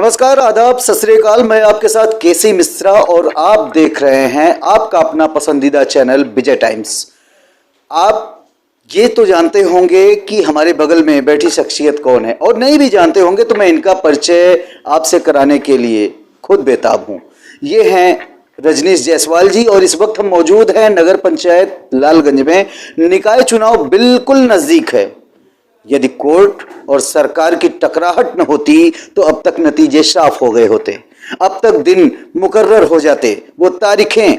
नमस्कार, आदाब, सत श्री अकाल। मैं आपके साथ केसी मिश्रा और आप देख रहे हैं आपका अपना पसंदीदा चैनल विजय टाइम्स। आप ये तो जानते होंगे कि हमारे बगल में बैठी शख्सियत कौन है, और नहीं भी जानते होंगे तो मैं इनका परिचय आपसे कराने के लिए खुद बेताब हूँ। ये हैं रजनीश जायसवाल जी, और इस वक्त हम मौजूद हैं नगर पंचायत लालगंज में। निकाय चुनाव बिल्कुल नजदीक है। यदि कोर्ट और सरकार की टकराहट न होती तो अब तक नतीजे साफ हो गए होते, अब तक दिन मुकर्रर हो जाते, वो तारीखें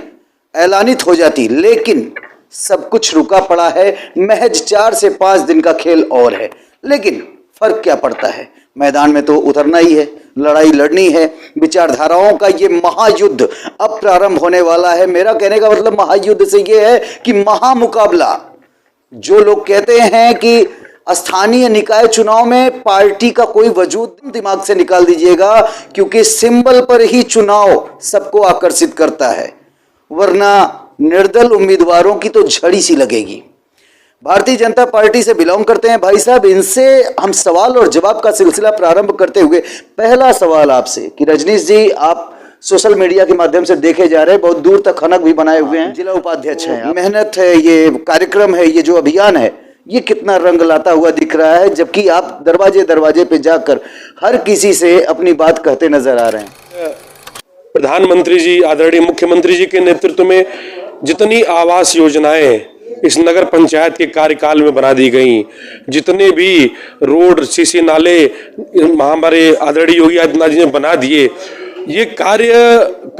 ऐलानित हो जाती। लेकिन सब कुछ रुका पड़ा है। महज 4 से 5 दिन का खेल और है। लेकिन फर्क क्या पड़ता है, मैदान में तो उतरना ही है, लड़ाई लड़नी है। विचारधाराओं का ये महायुद्ध अब प्रारंभ होने वाला है। मेरा कहने का मतलब महायुद्ध से ये है कि महामुकाबला। जो लोग कहते हैं कि स्थानीय निकाय चुनाव में पार्टी का कोई वजूद दिमाग से निकाल दीजिएगा, क्योंकि सिंबल पर ही चुनाव सबको आकर्षित करता है, वरना निर्दल उम्मीदवारों की तो झड़ी सी लगेगी। भारतीय जनता पार्टी से बिलोंग करते हैं भाई साहब। इनसे हम सवाल और जवाब का सिलसिला प्रारंभ करते हुए पहला सवाल आपसे कि रजनीश जी, आप सोशल मीडिया के माध्यम से देखे जा रहे हैं, बहुत दूर तक खनक भी बनाए हुए हैं, जिला उपाध्यक्ष हैं, मेहनत है, ये कार्यक्रम है, ये जो अभियान है, ये कितना रंग लाता हुआ दिख रहा है, जबकि आप दरवाजे दरवाजे पे जाकर हर किसी से अपनी बात कहते नजर आ रहे हैं। प्रधानमंत्री जी, आदरणीय मुख्यमंत्री जी के नेतृत्व में जितनी आवास योजनाएं इस नगर पंचायत के कार्यकाल में बना दी गई, जितने भी रोड, सीसी नाले हमारे आदरणीय योगी आदित्यनाथ जी ने बना दिए, ये कार्य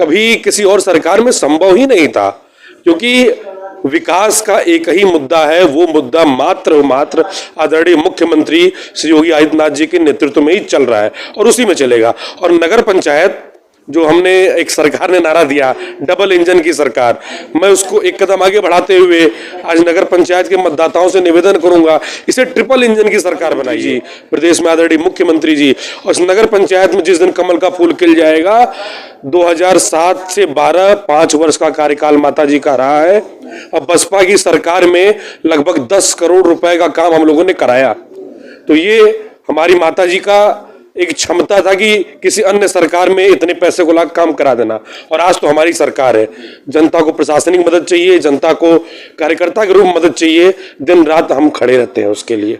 कभी किसी और सरकार में संभव ही नहीं था। क्योंकि विकास का एक ही मुद्दा है, वो मुद्दा मात्र आदरणीय मुख्यमंत्री श्री योगी आदित्यनाथ जी के नेतृत्व में ही चल रहा है और उसी में चलेगा। और नगर पंचायत जो हमने एक सरकार ने नारा दिया, डबल इंजन की सरकार, मैं उसको एक कदम आगे बढ़ाते हुए आज नगर पंचायत के मतदाताओं से निवेदन करूंगा, इसे ट्रिपल इंजन की सरकार बनाइए प्रदेश में आदरणीय मुख्यमंत्री जी। और इस नगर पंचायत में जिस दिन कमल का फूल खिल जाएगा, 2007 से 12 5 वर्ष का कार्यकाल माता जी का रहा है। अब बसपा की सरकार में लगभग 10 करोड़ रुपए का काम हम लोगों ने कराया। तो ये हमारी माता जी का एक क्षमता था कि किसी अन्य सरकार में इतने पैसे को लाकर काम करा देना, और आज तो हमारी सरकार है। जनता को प्रशासनिक मदद चाहिए, जनता को कार्यकर्ता के रूप में मदद चाहिए, दिन रात हम खड़े रहते हैं उसके लिए।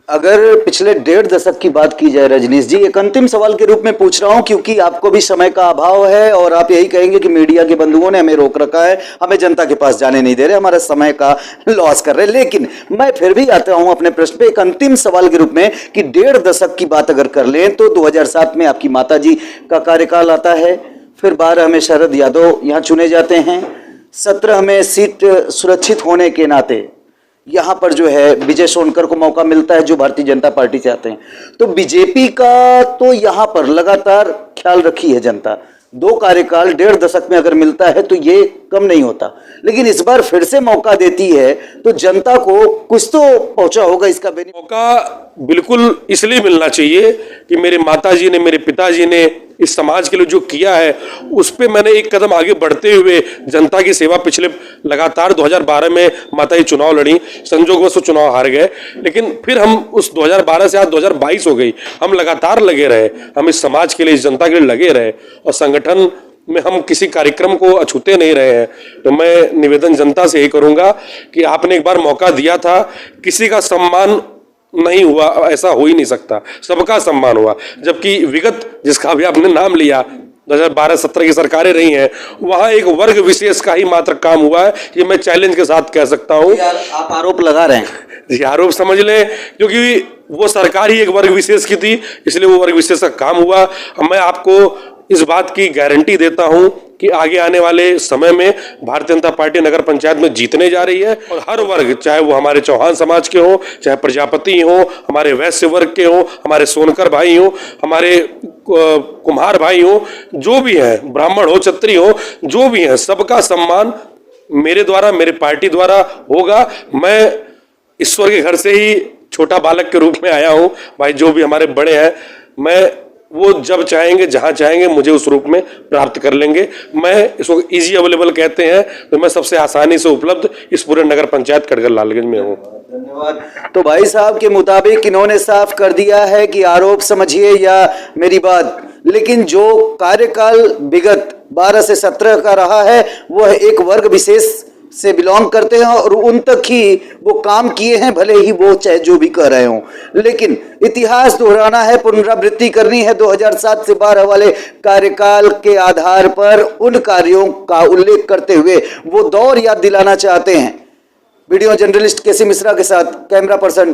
अगर पिछले 1.5 दशक की बात की जाए रजनीश जी, एक अंतिम सवाल के रूप में पूछ रहा हूं, क्योंकि आपको भी समय का अभाव है और आप यही कहेंगे कि मीडिया के बंधुओं ने हमें रोक रखा है, हमें जनता के पास जाने नहीं दे रहे, हमारा समय का लॉस कर रहे। लेकिन मैं फिर भी आता हूं अपने प्रश्न पे एक अंतिम सवाल के रूप में कि 1.5 दशक की बात अगर कर लें तो 2007 में आपकी माता जी का कार्यकाल आता है, फिर 12 में शरद यादव यहाँ चुने जाते हैं, 17 में सीट सुरक्षित होने के नाते यहाँ पर जो है विजय सोनकर को मौका मिलता है, जो भारतीय जनता पार्टी से आते हैं। तो बीजेपी का तो यहाँ पर लगातार ख्याल रखी है जनता। 2 कार्यकाल 1.5 दशक में अगर मिलता है तो ये कम नहीं होता, लेकिन इस बार फिर से मौका देती है तो जनता को कुछ तो पहुंचा होगा इसका बेनिफिट। मौका बिल्कुल इसलिए मिलना चाहिए कि मेरे माताजी ने, मेरे पिताजी ने इस समाज के लिए जो किया है, उस पे मैंने एक कदम आगे बढ़ते हुए जनता की सेवा पिछले लगातार 2012 में माताजी चुनाव लड़ी, संजोगवश चुनाव हार गए, लेकिन फिर हम उस 2012 से आज 2022 हो गई, हम लगातार लगे रहे, हम इस समाज के लिए, इस जनता के लिए लगे रहे, और संगठन में हम किसी कार्यक्रम को अछूते नहीं रहे हैं। तो मैं निवेदन जनता से यही करूंगा कि आपने एक बार मौका दिया था, किसी का सम्मान नहीं हुआ, ऐसा हो ही नहीं सकता, सबका सम्मान हुआ। जबकि विगत जिसका अभी आपने नाम लिया 2012-17 की सरकारें रही हैं, वहां एक वर्ग विशेष का ही मात्र काम हुआ है, ये मैं चैलेंज के साथ कह सकता हूं। आप आरोप लगा रहे हैं जी, आरोप समझ लें, क्योंकि वो सरकार ही एक वर्ग विशेष की थी, इसलिए वो वर्ग विशेष का काम हुआ। मैं आपको इस बात की गारंटी देता हूं कि आगे आने वाले समय में भारतीय जनता पार्टी नगर पंचायत में जीतने जा रही है, और हर वर्ग, चाहे वो हमारे चौहान समाज के हो, चाहे प्रजापति हो, हमारे वैश्य वर्ग के हो, हमारे सोनकर भाई हो, हमारे कुम्हार भाई हो, जो भी है, ब्राह्मण हो, क्षत्रिय हो, जो भी है, सबका सम्मान मेरे द्वारा, मेरे पार्टी द्वारा होगा। मैं ईश्वर के घर से ही छोटा बालक के रूप में आया हूं भाई, जो भी हमारे बड़े हैं, मैं वो जब चाहेंगे, जहां चाहेंगे, मुझे उस रूप में प्राप्त कर लेंगे। मैं इसको इजी अवेलेबल कहते हैं, तो मैं सबसे आसानी से उपलब्ध इस पूरे नगर पंचायत कटघर लालगंज में हूँ। धन्यवाद। तो भाई साहब के मुताबिक इन्होंने साफ कर दिया है कि आरोप समझिए या मेरी बात, लेकिन जो कार्यकाल विगत 12 से 17 का रहा है वह एक वर्ग विशेष से बिलोंग करते हैं और उन तक ही वो काम किए हैं, भले ही वो चाहे जो भी कर रहे हों। लेकिन इतिहास दोहराना है, पुनरावृत्ति करनी है 2007 से 12 वाले कार्यकाल के आधार पर उन कार्यों का उल्लेख करते हुए वो दौर याद दिलाना चाहते हैं। वीडियो जर्नलिस्ट केसी मिश्रा के साथ कैमरा पर्सन